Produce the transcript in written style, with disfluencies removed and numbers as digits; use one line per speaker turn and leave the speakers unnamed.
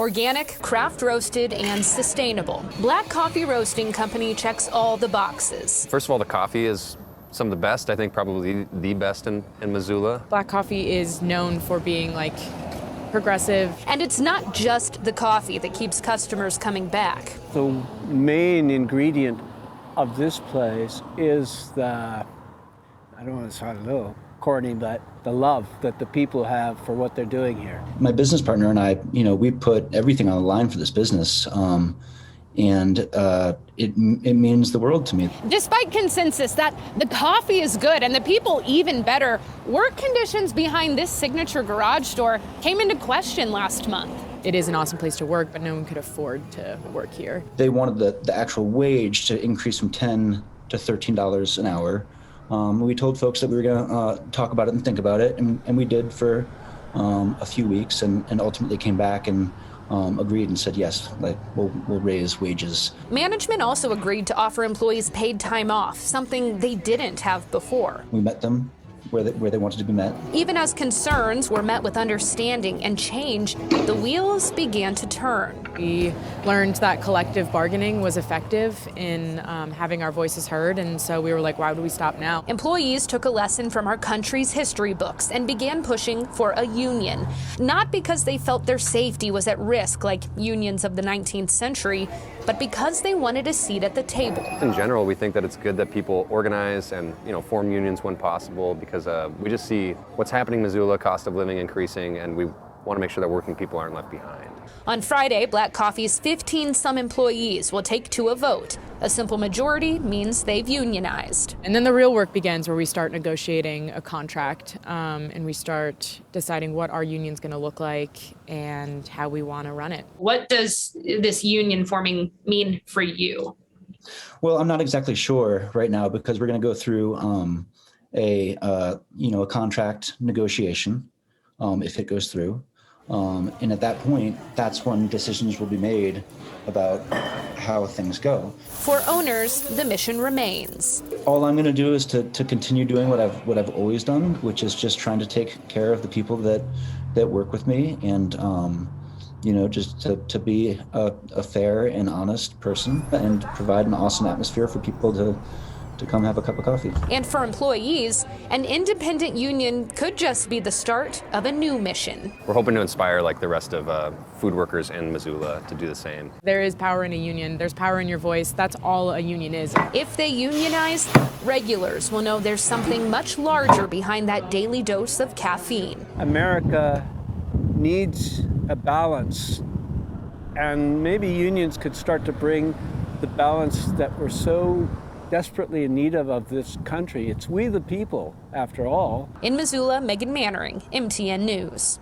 Organic, craft roasted, and sustainable. Black Coffee Roasting Company checks all the boxes.
First of all, the coffee is some of the best, I think probably the best in Missoula.
Black coffee is known for being like progressive.
And it's not just the coffee that keeps customers coming back.
The main ingredient of this place is I don't want to sound a little corny, but the love that the people have for what they're doing here.
My business partner and I, we put everything on the line for this business. And it means the world to me.
Despite consensus that the coffee is good and the people even better, work conditions behind this signature garage store came into question last month. It is an awesome place to work, but no one could afford to work here.
They wanted the actual wage to increase from $10 to $13 an hour. We told folks that we were going to talk about it and think about it, and we did for a few weeks, and ultimately came back and agreed and said, yes, we'll raise wages.
Management also agreed to offer employees paid time off, something they didn't have before.
We met them where they wanted to be met.
Even as concerns were met with understanding and change, the wheels began to turn.
We learned that collective bargaining was effective in having our voices heard, and so we were like, why would we stop now?
Employees took a lesson from our country's history books and began pushing for a union, not because they felt their safety was at risk like unions of the 19th century, but because they wanted a seat at the table.
In general, we think that it's good that people organize and form unions when possible, because we just see what's happening in Missoula, cost of living increasing, and we want to make sure that working people aren't left behind.
On Friday, Black Coffee's 15-some employees will take to a vote. A simple majority means they've unionized.
And then the real work begins, where we start negotiating a contract, and we start deciding what our union's going to look like and how we want to run it.
What does this union forming mean for you?
Well, I'm not exactly sure right now, because we're going to go through a contract negotiation if it goes through. And at that point, that's when decisions will be made about how things go.
For owners, the mission remains.
All I'm going to do is to continue doing what I've always done, which is just trying to take care of the people that work with me, and just to be a fair and honest person and provide an awesome atmosphere for people to come have a cup of coffee.
And for employees, an independent union could just be the start of a new mission.
We're hoping to inspire the rest of food workers in Missoula to do the same.
There is power in a union. There's power in your voice. That's all a union is.
If they unionize, regulars will know there's something much larger behind that daily dose of caffeine.
America needs a balance, and maybe unions could start to bring the balance that we're so desperately in need of this country. It's we the people, after all.
In Missoula, Megan Mannering, MTN News.